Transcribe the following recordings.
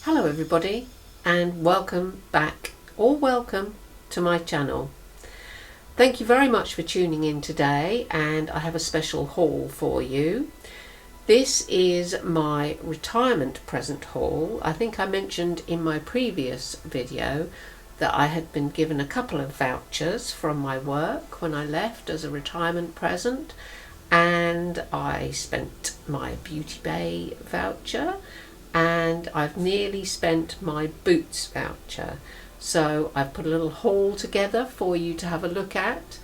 Hello everybody, and welcome back or welcome to my channel. Thank you very much for tuning in today, and I have a special haul for you. This is my retirement present haul. I think I mentioned in my previous video that I had been given a couple of vouchers from my work when I left as a retirement present, and I spent my Beauty Bay voucher, and I've nearly spent my Boots voucher. So I've put a little haul together for you to have a look at.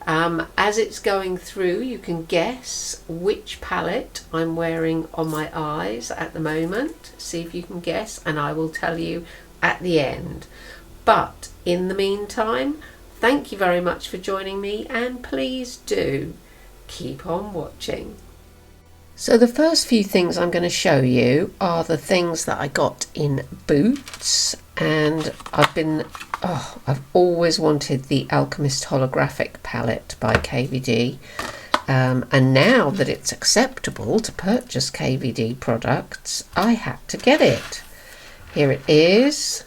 As it's going through, you can guess which palette I'm wearing on my eyes at the moment. See if you can guess, and I will tell you at the end. But in the meantime, thank you very much for joining me, and please do keep on watching. So the first few things I'm going to show you are the things that I got in Boots, and I've always wanted the Alchemist Holographic palette by KVD, and now that it's acceptable to purchase KVD products, I had to get it. Here it is,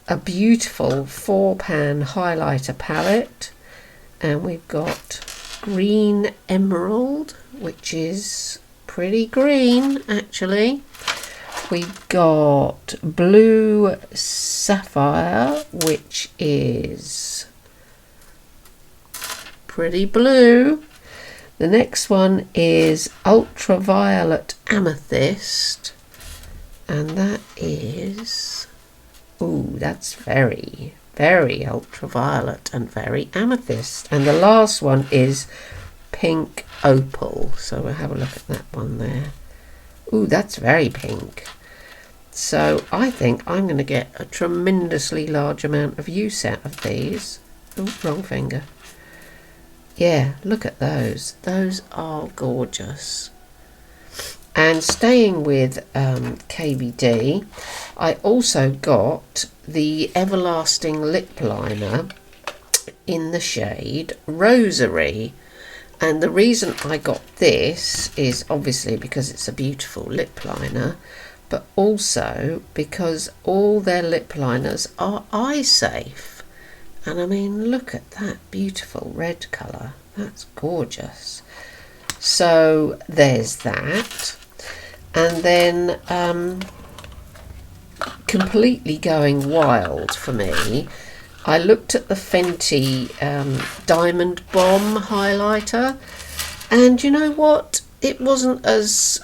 a beautiful 4-pan highlighter palette, and we've got green emerald, which is pretty green actually. We've got blue sapphire, which is pretty blue. The next one is ultraviolet amethyst, and that is, ooh, that's very ultraviolet and very amethyst. And the last one is pink opal, so we'll have a look at that one there. Ooh, that's very pink. So I think I'm going to get a tremendously large amount of use out of these. Oh, wrong finger. Yeah, look at those. Those are gorgeous. And staying with KVD, I also got the Everlasting Lip Liner in the shade Rosary. And the reason I got this is obviously because it's a beautiful lip liner, but also because all their lip liners are eye safe. And I mean, look at that beautiful red colour. That's gorgeous. So there's that. And then completely going wild for me, I looked at the Fenty Diamond Bomb highlighter, and you know what? It wasn't as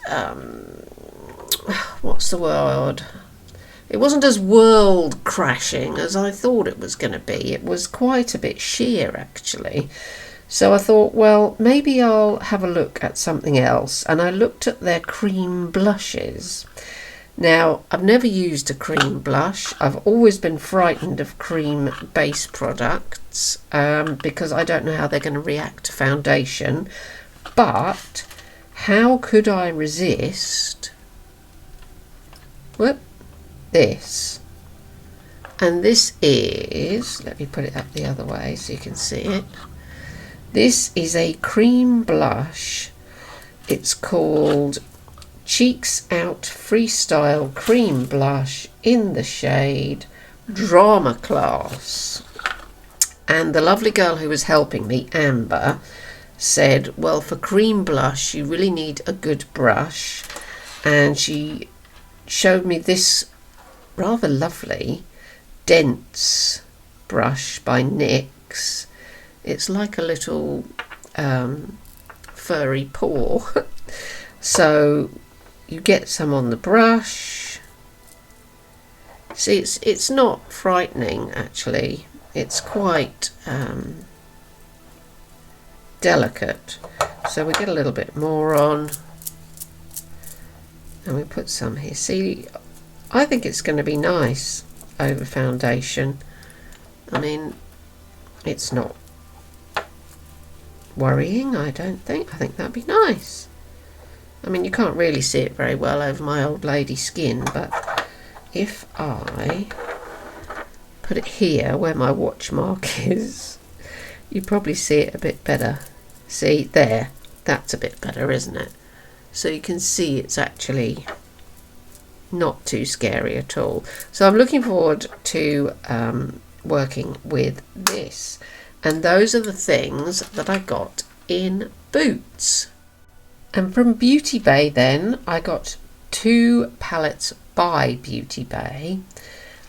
what's the word? It wasn't as world crashing as I thought it was going to be. It was quite a bit sheer actually. So I thought, well, maybe I'll have a look at something else, and I looked at their cream blushes. Now, I've never used a cream blush. I've always been frightened of cream base products because I don't know how they're going to react to foundation. But how could I resist this? And this is, let me put it up the other way so you can see it. This is a cream blush. It's called Cheeks Out Freestyle Cream Blush in the shade Drama Class. And the lovely girl who was helping me, Amber, said, well, for cream blush you really need a good brush, and she showed me this rather lovely dense brush by NYX. It's like a little furry paw. So you get some on the brush. See, it's not frightening actually. It's quite delicate. So we get a little bit more on, and we put some here. See, I think it's going to be nice over foundation. I mean, it's not worrying, I don't think. I think that'd be nice. I mean, you can't really see it very well over my old lady skin, but if I put it here where my watch mark is, you probably see it a bit better. See, there, that's a bit better, isn't it? So you can see it's actually not too scary at all. So I'm looking forward to working with this. And those are the things that I got in Boots. And from Beauty Bay then, I got 2 palettes by Beauty Bay.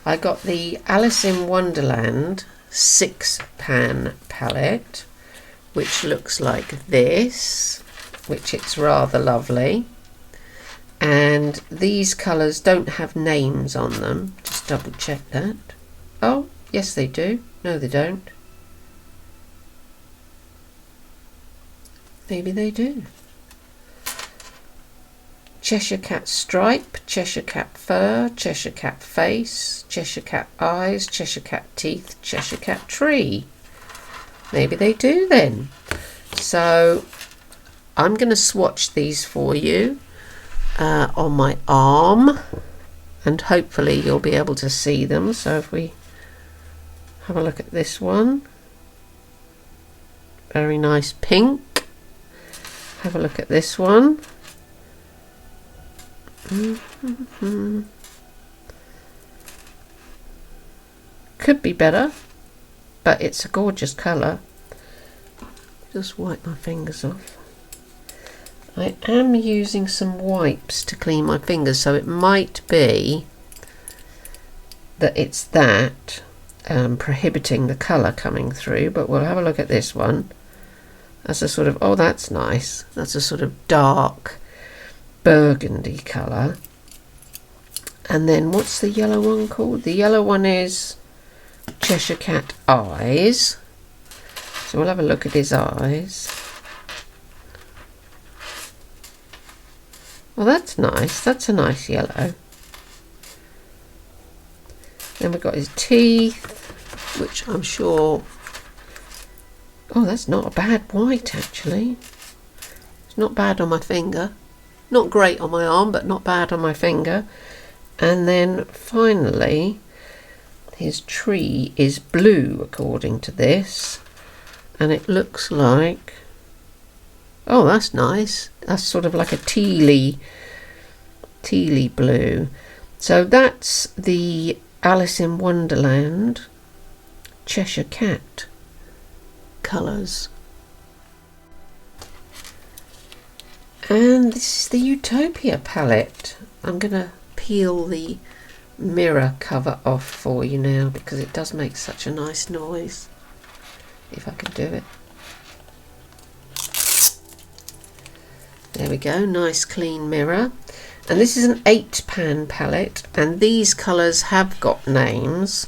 I got the Alice in Wonderland 6-pan palette, which looks like this, which it's rather lovely. And these colours don't have names on them. Just double check that. Oh, yes they do. No, they don't. Maybe they do. Cheshire Cat Stripe, Cheshire Cat Fur, Cheshire Cat Face, Cheshire Cat Eyes, Cheshire Cat Teeth, Cheshire Cat Tree. Maybe they do then. So I'm going to swatch these for you on my arm, and hopefully you'll be able to see them. So if we have a look at this one, very nice pink. Have a look at this one. Could be better, but it's a gorgeous colour. Just wipe my fingers off. I am using some wipes to clean my fingers, so it might be that it's that prohibiting the colour coming through, but we'll have a look at this one. That's a sort of, oh, that's nice. That's a sort of dark burgundy colour. And then what's the yellow one called? The yellow one is Cheshire Cat Eyes. So we'll have a look at his eyes. Well, that's nice. That's a nice yellow. Then we've got his teeth, which I'm sure... Oh, that's not a bad white, actually. It's not bad on my finger. Not great on my arm, but not bad on my finger. And then finally, his tree is blue, according to this. And it looks like... Oh, that's nice. That's sort of like a tealy blue. So that's the Alice in Wonderland Cheshire Cat colours. And this is the Utopia palette. I'm going to peel the mirror cover off for you now because it does make such a nice noise. If I can do it. There we go, nice clean mirror. And this is an 8-pan palette, and these colours have got names.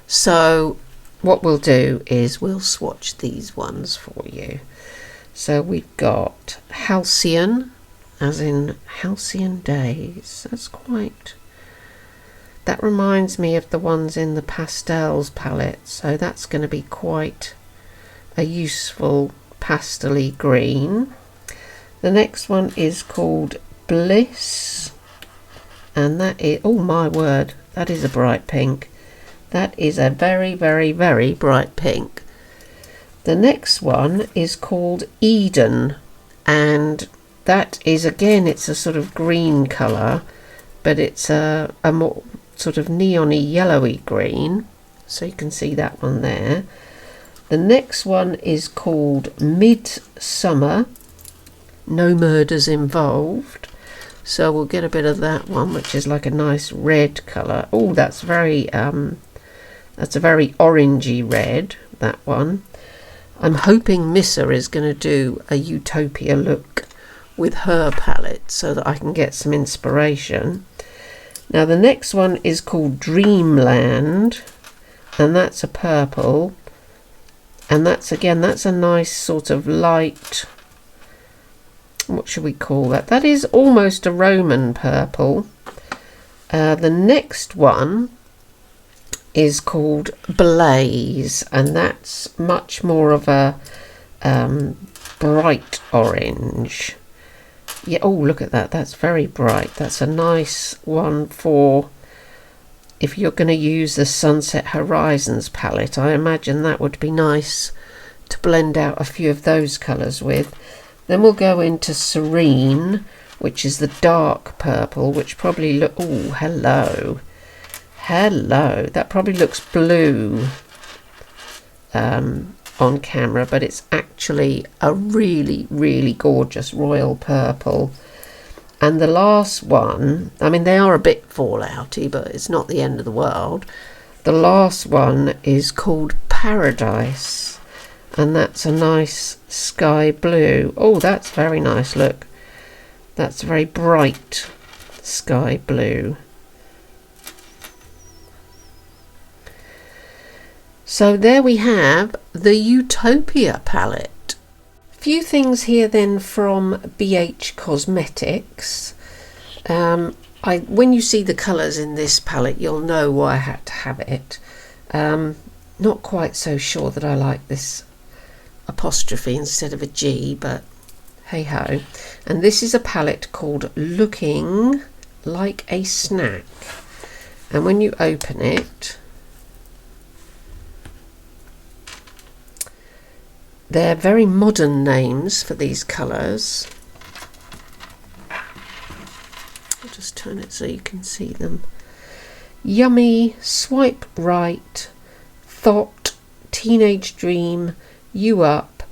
So what we'll do is we'll swatch these ones for you. So we've got Halcyon, as in Halcyon Days. That's quite... That reminds me of the ones in the Pastels palette. So that's going to be quite a useful pastel-y green. The next one is called Bliss, and that is, oh my word, that is a bright pink. That is a very, very, very bright pink. The next one is called Eden, and that is, again, it's a sort of green colour, but it's a more sort of neon-y yellowy green, so you can see that one there. The next one is called Midsummer. No murders involved, so we'll get a bit of that one, which is like a nice red colour. Oh, that's a very orangey red, that one. I'm hoping Missa is going to do a Utopia look with her palette so that I can get some inspiration. Now the next one is called Dreamland, and that's a purple, and that's, again, that's a nice sort of light, what should we call that? That is almost a Roman purple. The next one is called Blaze, and that's much more of a bright orange. Yeah, oh, look at that. That's very bright. That's a nice one for if you're going to use the Sunset Horizons palette. I imagine that would be nice to blend out a few of those colours with. Then we'll go into Serene, which is the dark purple, which probably look, oh, hello, that probably looks blue on camera, but it's actually a really, really gorgeous royal purple. And the last one, I mean, they are a bit fallouty, but it's not the end of the world. The last one is called Paradise, and that's a nice sky blue. Oh, that's very nice, look. That's very bright sky blue. So there we have the Utopia palette. Few things here then from BH Cosmetics. When you see the colours in this palette, you'll know why I had to have it. Not quite so sure that I like this apostrophe instead of a G, but hey ho. And this is a palette called Looking Like a Snack. And when you open it, they're very modern names for these colours. I'll just turn it so you can see them. Yummy, Swipe Right, Thought, Teenage Dream, You Up,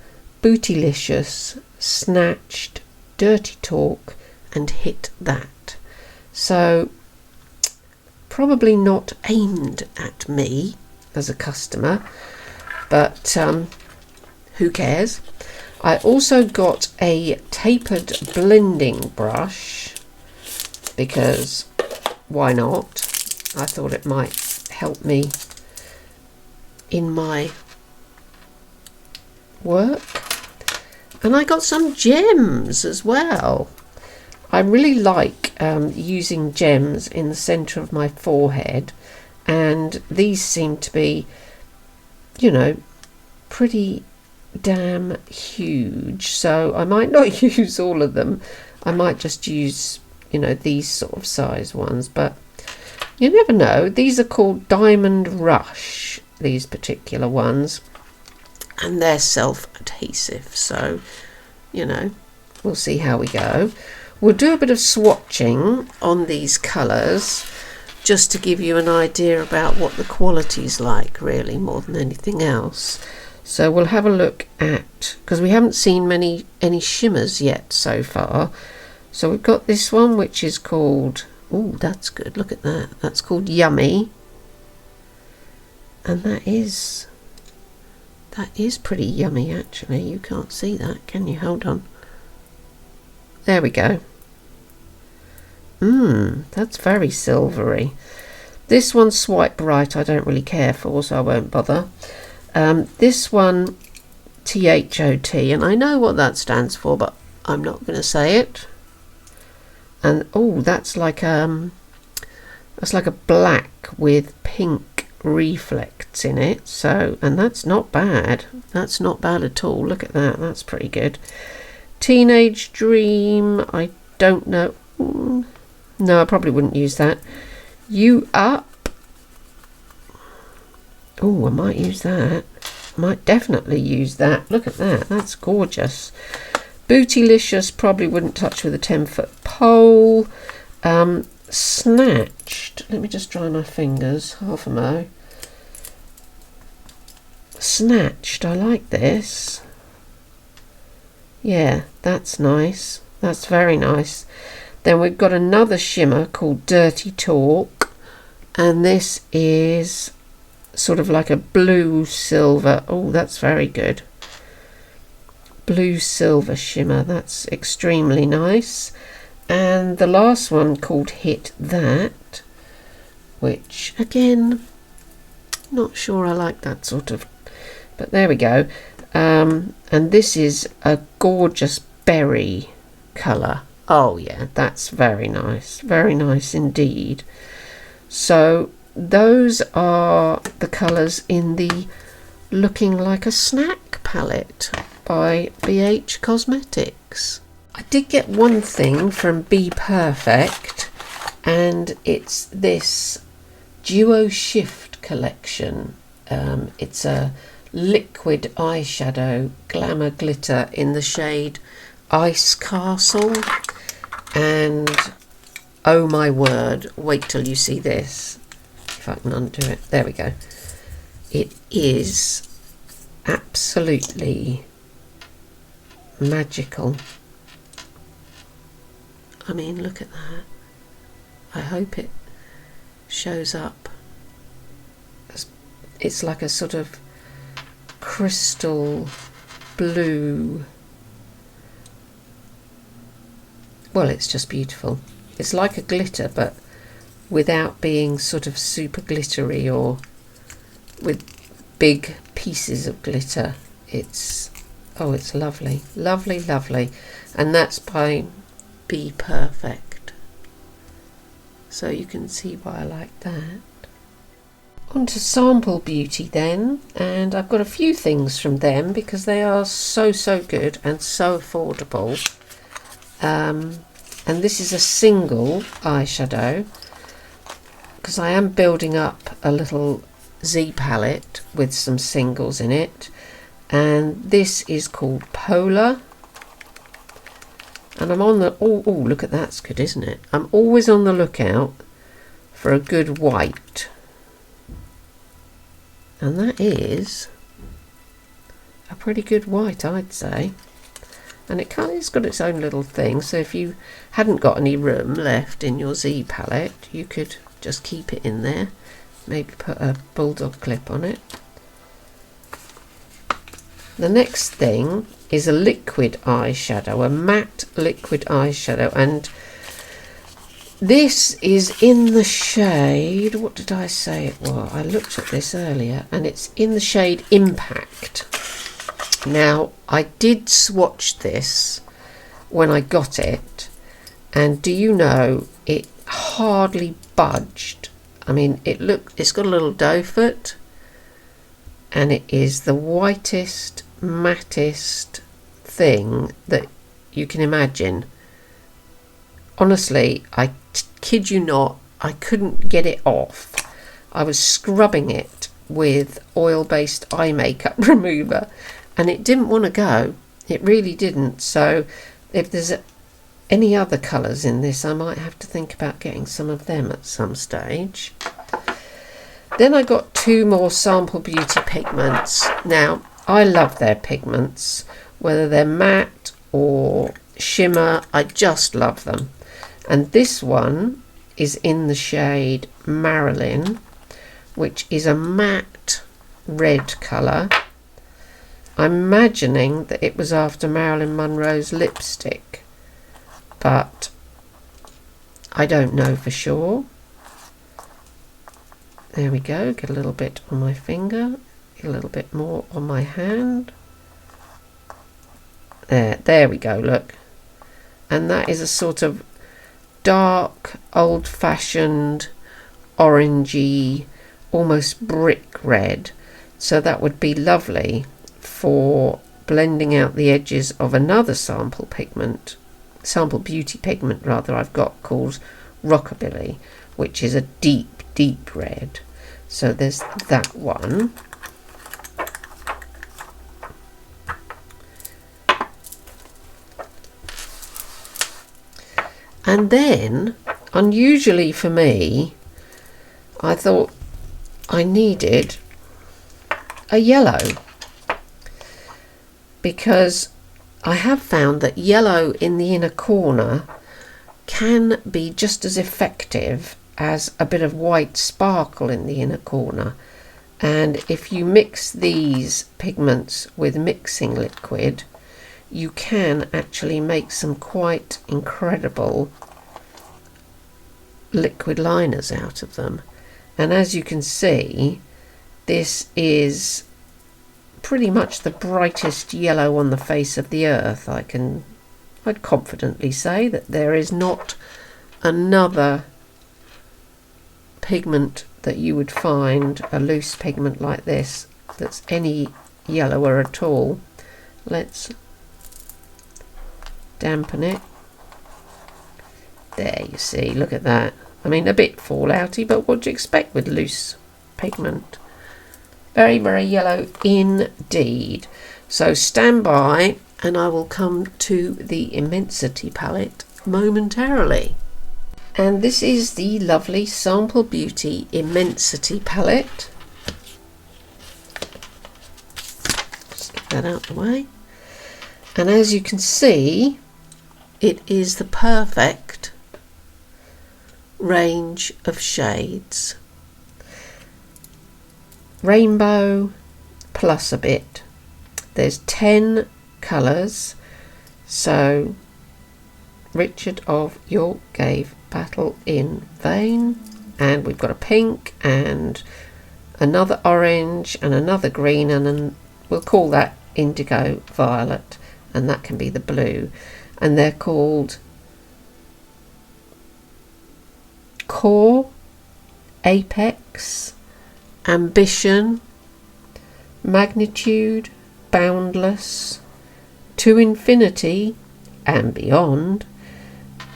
Bootylicious, Snatched, Dirty Talk, and Hit That. So probably not aimed at me as a customer, but who cares? I also got a tapered blending brush because why not? I thought it might help me in my work. And I got some gems as well. I really like using gems in the centre of my forehead, and these seem to be, you know, pretty damn huge, so I might not use all of them. I might just use, you know, these sort of size ones, but you never know. These are called Diamond Rush, these particular ones, and they're self-adhesive, so you know, we'll see how we go. We'll do a bit of swatching on these colours just to give you an idea about what the quality's like, really, more than anything else. So we'll have a look at, because we haven't seen any shimmers yet so far. So we've got this one, which is called, oh, that's good, look at that. That's called Yummy. And that is pretty yummy, actually. You can't see that, can you? Hold on. There we go. That's very silvery. This one, Swipe Right, I don't really care for, so I won't bother. This one, THOT, and I know what that stands for, but I'm not going to say it. And oh, that's like a black with pink reflects in it. So, and that's not bad. That's not bad at all. Look at that. That's pretty good. Teenage Dream, I don't know. No, I probably wouldn't use that. You Up. Oh, I might use that. I might definitely use that. Look at that. That's gorgeous. Bootylicious, probably wouldn't touch with a 10-foot pole. Snatched. Let me just dry my fingers. Half a mo. Snatched. I like this. Yeah, that's nice. That's very nice. Then we've got another shimmer called Dirty Talk, and this is sort of like a blue silver. Oh, that's very good. Blue silver shimmer. That's extremely nice. And the last one called Hit That, which again, not sure I like that sort of, but there we go. And this is a gorgeous berry colour. Oh yeah, that's very nice indeed. So those are the colours in the Looking Like a Snack palette by BH Cosmetics. I did get one thing from Be Perfect, and it's this Duo Shift collection. It's a liquid eyeshadow glamour glitter in the shade Ice Castle, And oh my word, wait till you see this. If I can undo it. There we go. It is absolutely magical. I mean, look at that. I hope it shows up. It's like a sort of crystal blue. Well, it's just beautiful. It's like a glitter, but without being sort of super glittery or with big pieces of glitter. It's lovely, lovely, lovely. And that's by Be Perfect. So you can see why I like that. On to Sample Beauty then, and I've got a few things from them because they are so good and so affordable. And this is a single eyeshadow because I am building up a little Z palette with some singles in it, and this is called Polar. And I'm on the oh look at that's good, isn't it? I'm always on the lookout for a good white, and that is a pretty good white, I'd say. And it's got its own little thing, so if you hadn't got any room left in your Z palette, you could just keep it in there. Maybe put a bulldog clip on it. The next thing is a liquid eyeshadow, a matte liquid eyeshadow, and this is in the shade, what did I say it was? I looked at this earlier, and it's in the shade Impact. Now, I did swatch this when I got it, and do you know, it hardly budged. I mean, it's got a little doe foot, and it is the whitest, mattest thing that you can imagine. Honestly, I kid you not, I couldn't get it off. I was scrubbing it with oil-based eye makeup remover, and it didn't want to go. It really didn't. So if there's any other colours in this, I might have to think about getting some of them at some stage. Then I got two more Sample Beauty pigments. Now, I love their pigments, whether they're matte or shimmer, I just love them. And this one is in the shade Marilyn, which is a matte red colour. I'm imagining that it was after Marilyn Monroe's lipstick, but I don't know for sure. There we go, get a little bit on my finger, get a little bit more on my hand. There we go, look. And that is a sort of dark, old-fashioned, orangey, almost brick red. So that would be lovely for blending out the edges of another Sample Beauty pigment rather, I've got called Rockabilly, which is a deep, deep red. So there's that one. And then, unusually for me, I thought I needed a yellow, because I have found that yellow in the inner corner can be just as effective as a bit of white sparkle in the inner corner. And if you mix these pigments with mixing liquid, you can actually make some quite incredible liquid liners out of them. And as you can see, this is pretty much the brightest yellow on the face of the earth. I'd confidently say that there is not another pigment that you would find, a loose pigment like this, that's any yellower at all. Let's dampen it. There, you see, look at that. I mean, a bit fallouty, but what do you expect with loose pigment? Very, very yellow indeed. So stand by and I will come to the Immensity palette momentarily. And this is the lovely Sample Beauty Immensity palette. Just get that out of the way. And as you can see, it is the perfect range of shades. Rainbow plus a bit. There's 10 colours, so Richard of York gave battle in vain. And we've got a pink and another orange and another green, and we'll call that indigo violet, and that can be the blue, and they're called Core, Apex, Ambition, Magnitude, Boundless, To Infinity and Beyond,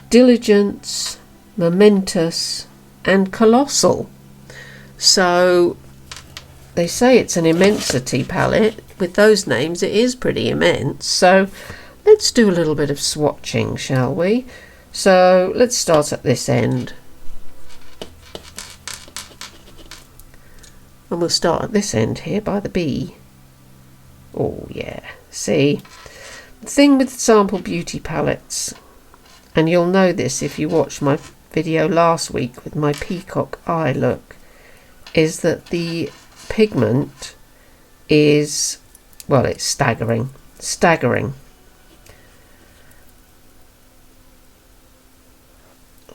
Diligence, Momentous and Colossal. So they say it's an immensity palette. With those names it is pretty immense. So let's do a little bit of swatching, shall we? So let's start at this end. And we'll start at this end here by the B. Oh yeah, see, the thing with Sample Beauty palettes, and you'll know this if you watched my video last week with my peacock eye look, is that the pigment is, well, it's staggering.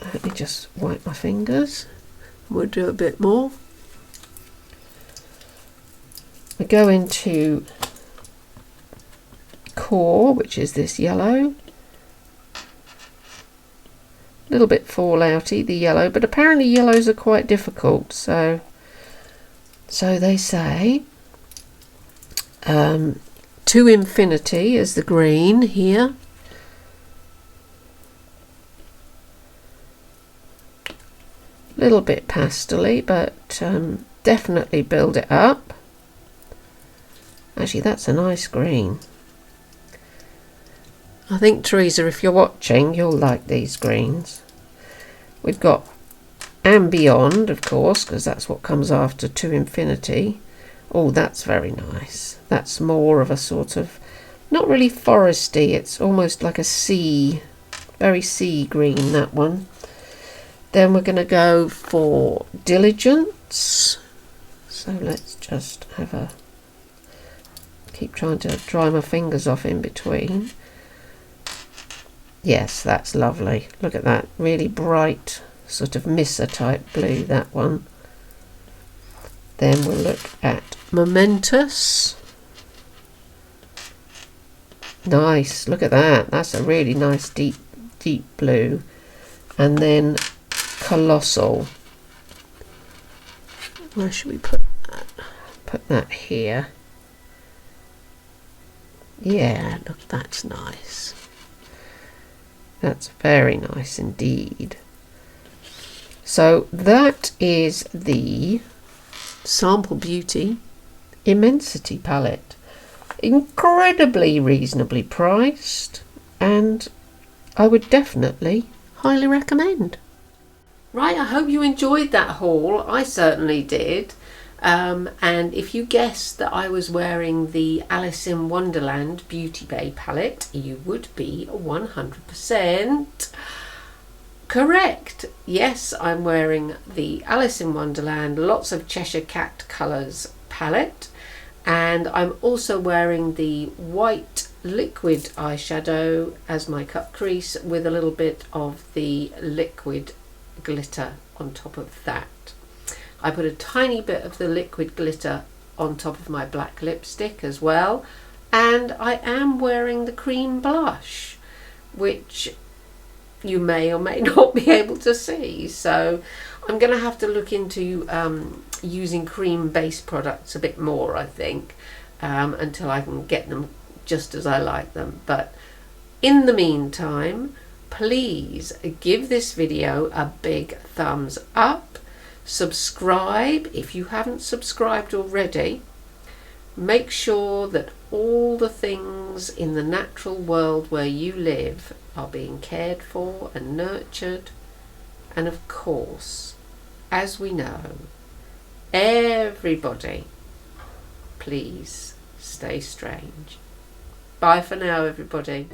Let me just wipe my fingers. We'll do a bit more. We go into Core, which is this yellow. A little bit fallouty, the yellow, but apparently yellows are quite difficult, so they say. To Infinity is the green here. A little bit pastel-y, but definitely build it up. Actually, that's a nice green. I think, Teresa, if you're watching, you'll like these greens. We've got And Beyond, of course, because that's what comes after To Infinity. Oh, that's very nice. That's more of a sort of, not really foresty, it's almost like a sea, very sea green, that one. Then we're going to go for Diligence. So let's just have a, keep trying to dry my fingers off in between. Yes, that's lovely. Look at that, really bright sort of Missa type blue, that one. Then we'll look at Momentous. Nice, look at that. That's a really nice deep blue. And then Colossal. Where should we put that? Put that here. Yeah, look, that's nice. That's very nice indeed. So that is the Sample Beauty Immensity palette. Incredibly reasonably priced, and I would definitely highly recommend. Right, I hope you enjoyed that haul. I certainly did. And if you guessed that I was wearing the Alice in Wonderland Beauty Bay palette, you would be 100% correct. Yes, I'm wearing the Alice in Wonderland Lots of Cheshire Cat Colours palette, and I'm also wearing the white liquid eyeshadow as my cut crease with a little bit of the liquid glitter on top of that. I put a tiny bit of the liquid glitter on top of my black lipstick as well, and I am wearing the cream blush, which you may or may not be able to see, so I'm going to have to look into using cream based products a bit more, I think, until I can get them just as I like them. But in the meantime, please give this video a big thumbs up. Subscribe if you haven't subscribed already. Make sure that all the things in the natural world where you live are being cared for and nurtured. And of course, as we know, everybody, please stay strange. Bye for now, everybody.